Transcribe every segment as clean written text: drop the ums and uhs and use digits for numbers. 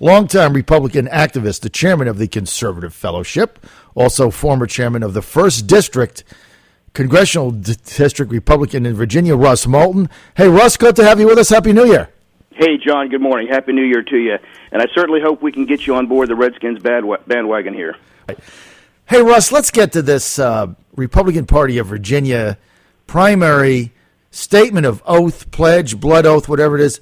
longtime Republican activist, the chairman of the Conservative Fellowship, also former chairman of the 1st District, Congressional District Republican in Virginia, Russ Moulton. Hey, Russ, good to have you with us. Happy New Year. Hey, John, good morning. Happy New Year to you. And I certainly hope we can get you on board the Redskins bandwagon here. Hey, Russ, let's get to this Republican Party of Virginia primary statement of oath, pledge, blood oath, whatever it is.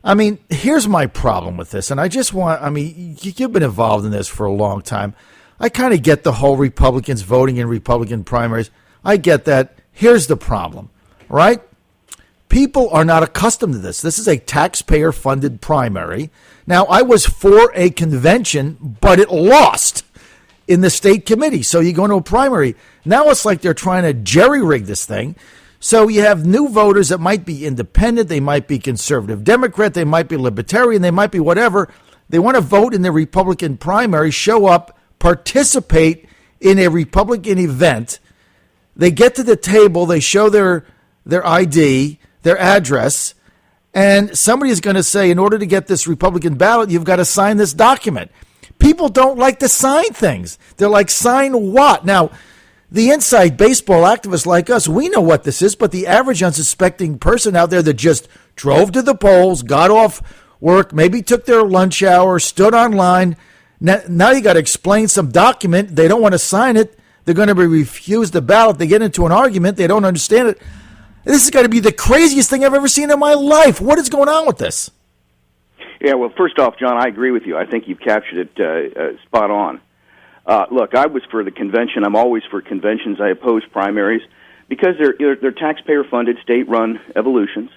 I mean, here's my problem with this, and you've been involved in this for a long time. I kind of get the whole Republicans voting in Republican primaries. I get that. Here's the problem, right? People are not accustomed to this. This is a taxpayer-funded primary. Now, I was for a convention, but it lost in the state committee. So you go into a primary. Now it's like they're trying to jerry-rig this thing. So you have new voters that might be independent, they might be conservative Democrat, they might be libertarian, they might be whatever. They want to vote in the Republican primary, show up, participate in a Republican event. They get to the table, they show their ID, their address, and somebody is going to say, in order to get this Republican ballot, you've got to sign this document. People don't like to sign things. They're like, sign what? Now, the inside baseball activists like us, we know what this is, but the average unsuspecting person out there that just drove to the polls, got off work, maybe took their lunch hour, stood online, now you got to explain some document. They don't want to sign it. They're going to be refused the ballot. They get into an argument. They don't understand it. This is going to be the craziest thing I've ever seen in my life. What is going on with this? Yeah, well, first off, John, I agree with you. I think you've captured it spot on. Look, I was for the convention. I'm always for conventions. I oppose primaries because they're taxpayer-funded, state-run evolutions,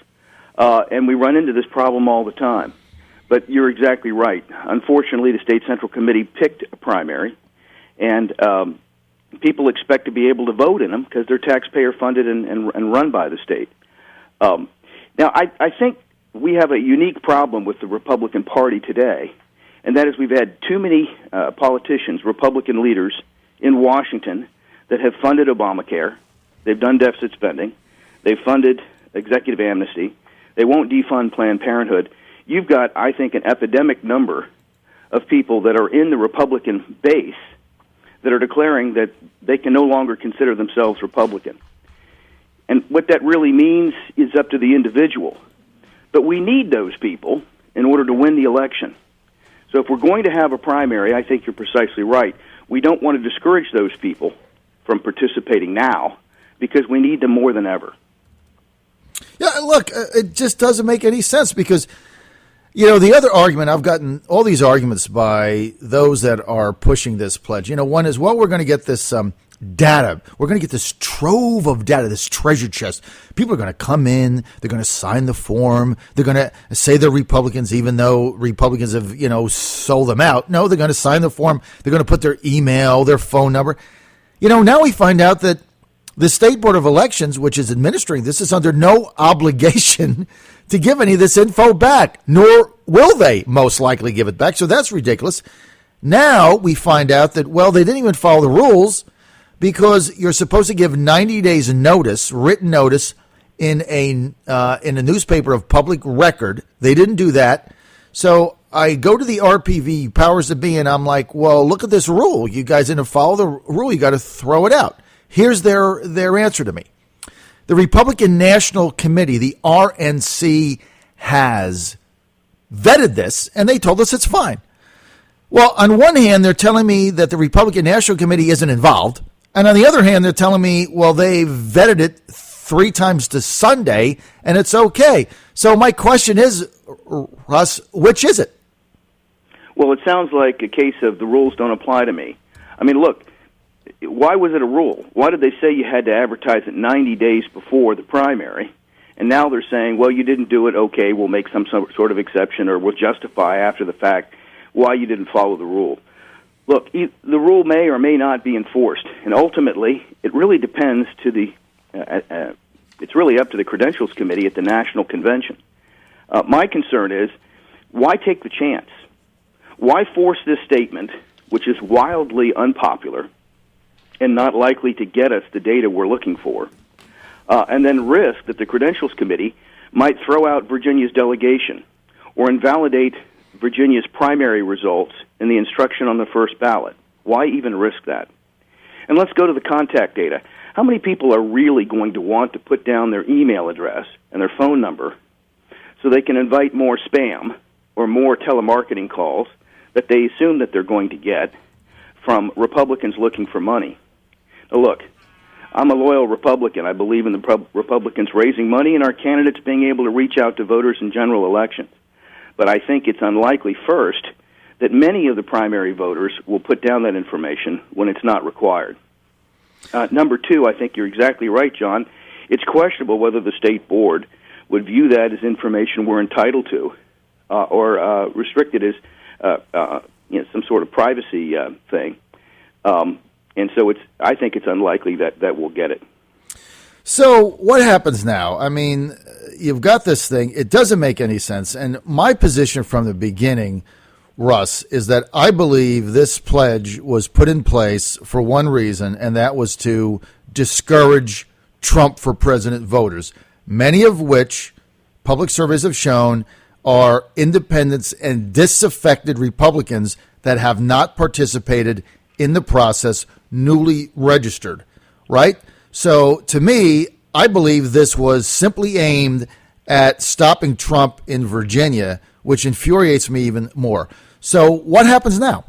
and we run into this problem all the time. But you're exactly right. Unfortunately, the State Central Committee picked a primary, and people expect to be able to vote in them because they're taxpayer-funded and run by the state. Now, I think we have a unique problem with the Republican Party today, and that is we've had too many politicians, Republican leaders in Washington that have funded Obamacare. They've done deficit spending. They've funded executive amnesty. They won't defund Planned Parenthood. You've got, I think, an epidemic number of people that are in the Republican base that are declaring that they can no longer consider themselves Republican. And what that really means is up to the individual. But we need those people in order to win the election. So if we're going to have a primary, I think you're precisely right. We don't want to discourage those people from participating now because we need them more than ever. Yeah, look, it just doesn't make any sense because, you know, the other argument, I've gotten all these arguments by those that are pushing this pledge. You know, one is, well, we're going to get this data. We're going to get this trove of data, this treasure chest. People are going to come in. They're going to sign the form. They're going to say they're Republicans, even though Republicans have, you know, sold them out. No, they're going to sign the form. They're going to put their email, their phone number. You know, now we find out that the State Board of Elections, which is administering this, is under no obligation to give any of this info back, nor will they most likely give it back. So that's ridiculous. Now we find out that, well, they didn't even follow the rules because you're supposed to give 90 days notice, written notice, in a newspaper of public record. They didn't do that. So I go to the RPV, powers that be, and I'm like, well, look at this rule. You guys didn't follow the rule. You got to throw it out. Here's their answer to me. The Republican National Committee, the RNC, has vetted this, and they told us it's fine. Well, on one hand, they're telling me that the Republican National Committee isn't involved. And on the other hand, they're telling me, well, they vetted it 3 times to Sunday, and it's okay. So my question is, Russ, which is it? Well, it sounds like a case of the rules don't apply to me. I mean, look, why was it a rule? Why did they say you had to advertise it 90 days before the primary? And now they're saying, well, you didn't do it, okay, we'll make some sort of exception or we'll justify after the fact why you didn't follow the rule. Look, the rule may or may not be enforced, and ultimately it really depends to the it's really up to the Credentials Committee at the National Convention. My concern is, why take the chance? Why force this statement, which is wildly unpopular and not likely to get us the data we're looking for, and then risk that the Credentials Committee might throw out Virginia's delegation or invalidate Virginia's primary results in the instruction on the first ballot. Why even risk that? And let's go to the contact data. How many people are really going to want to put down their email address and their phone number so they can invite more spam or more telemarketing calls that they assume that they're going to get from Republicans looking for money? Now, look, I'm a loyal Republican. I believe in the Republicans raising money and our candidates being able to reach out to voters in general elections. But I think it's unlikely, first, that many of the primary voters will put down that information when it's not required. Number two, I think you're exactly right, John. It's questionable whether the state board would view that as information we're entitled to or restricted as some sort of privacy thing. And so I think it's unlikely that we'll get it. So what happens now? I mean, you've got this thing. It doesn't make any sense. And my position from the beginning, Russ, is that I believe this pledge was put in place for one reason, and that was to discourage Trump for president voters, many of which public surveys have shown are independents and disaffected Republicans that have not participated in the process, newly registered, right? So to me, I believe this was simply aimed at stopping Trump in Virginia, which infuriates me even more. So what happens now?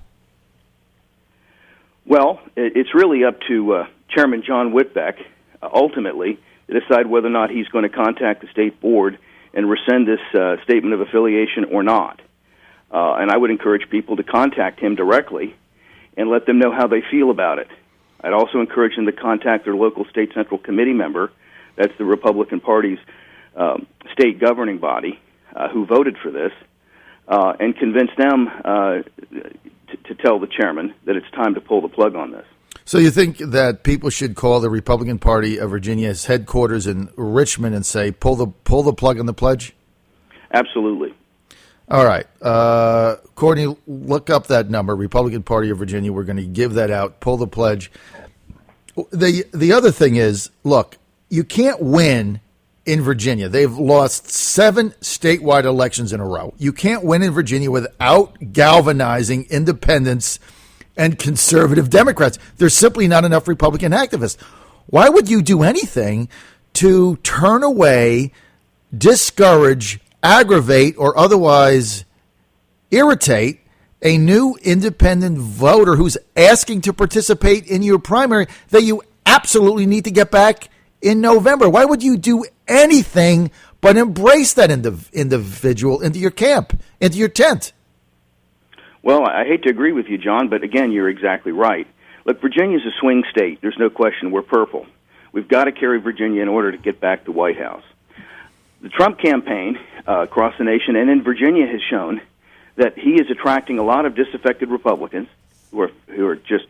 Well, it's really up to Chairman John Whitbeck, ultimately, to decide whether or not he's going to contact the state board and rescind this statement of affiliation or not. And I would encourage people to contact him directly and let them know how they feel about it. I'd also encourage them to contact their local state central committee member, that's the Republican Party's state governing body, who voted for this, and convince them to tell the chairman that it's time to pull the plug on this. So you think that people should call the Republican Party of Virginia's headquarters in Richmond and say, pull the plug on the pledge? Absolutely. All right. Courtney, look up that number, Republican Party of Virginia. We're going to give that out. Pull the pledge. The other thing is, look, you can't win in Virginia. They've lost 7 statewide elections in a row. You can't win in Virginia without galvanizing independents and conservative Democrats. There's simply not enough Republican activists. Why would you do anything to turn away, discourage, aggravate, or otherwise irritate a new independent voter who's asking to participate in your primary that you absolutely need to get back in November? Why would you do anything but embrace that individual into your camp, into your tent? Well, I hate to agree with you, John, but again, you're exactly right. Look, Virginia's a swing state. There's no question. We're purple. We've got to carry Virginia in order to get back the White House. The Trump campaign across the nation and in Virginia has shown that he is attracting a lot of disaffected Republicans who are just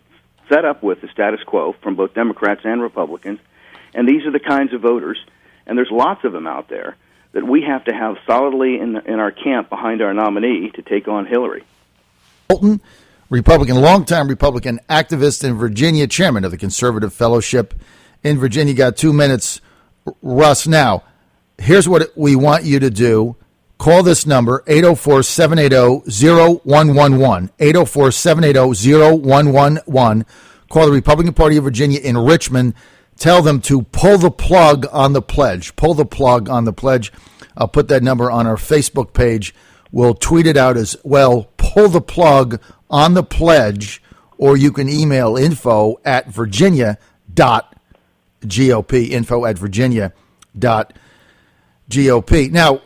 fed up with the status quo from both Democrats and Republicans. And these are the kinds of voters, and there's lots of them out there, that we have to have solidly in our camp behind our nominee to take on Hillary. Moulton, longtime Republican activist in Virginia, chairman of the Conservative Fellowship in Virginia. Got 2 minutes. Russ, now, here's what we want you to do. Call this number, 804-780-0111, 804-780-0111. Call the Republican Party of Virginia in Richmond. Tell them to pull the plug on the pledge. Pull the plug on the pledge. I'll put that number on our Facebook page. We'll tweet it out as well. Pull the plug on the pledge, or you can email info@virginia.gop, info@virginia.gop. Now,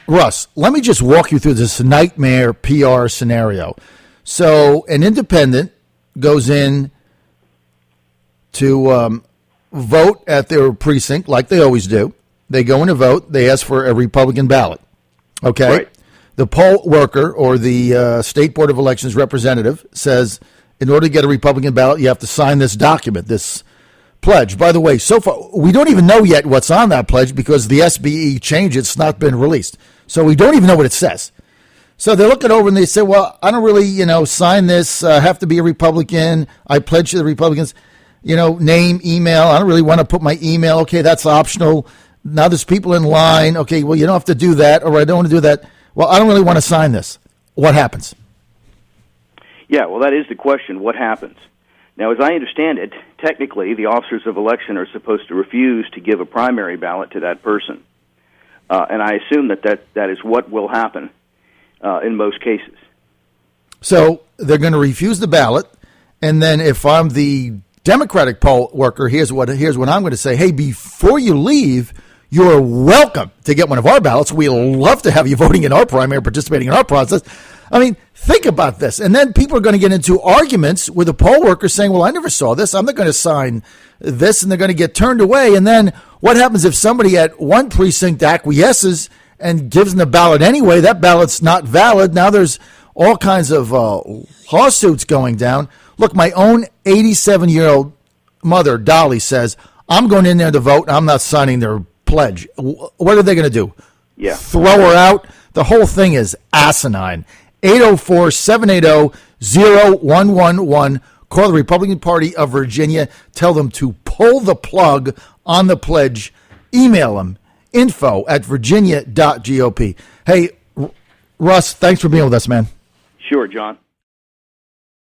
Russ, let me just walk you through this nightmare PR scenario. So an independent goes in to vote at their precinct like they always do. They go in to vote. They ask for a Republican ballot. Okay? Right. The poll worker or the State Board of Elections representative says, in order to get a Republican ballot, you have to sign this document, this pledge. By the way, so far, we don't even know yet what's on that pledge because the SBE changed. It's not been released. So we don't even know what it says. So they look it over and they say, well, I don't really, sign this. Have to be a Republican. I pledge to the Republicans, name, email. I don't really want to put my email. Okay, that's optional. Now there's people in line. Okay, well, you don't have to do that. Or I don't want to do that. Well, I don't really want to sign this. what happens? Yeah, well, that is the question. What happens? Now, as I understand it, technically, the officers of election are supposed to refuse to give a primary ballot to that person. And I assume that is what will happen in most cases. So they're going to refuse the ballot, and then if I'm the Democratic poll worker, here's what I'm going to say. Hey, before you leave, you're welcome to get one of our ballots. We love to have you voting in our primary, participating in our process. I mean, think about this. And then people are going to get into arguments with the poll worker saying, well, I never saw this. I'm not going to sign this. And they're going to get turned away. And then what happens if somebody at one precinct acquiesces and gives them the ballot anyway? That ballot's not valid. Now there's all kinds of lawsuits going down. Look, my own 87-year-old mother, Dolly, says, I'm going in there to vote. I'm not signing their pledge. What are they going to do? Yeah. Throw her out? The whole thing is asinine. 804-780-0111. Call the Republican Party of Virginia. Tell them to pull the plug on the pledge. Email them, info@virginia.gop. Hey, Russ, thanks for being with us, man. Sure, John.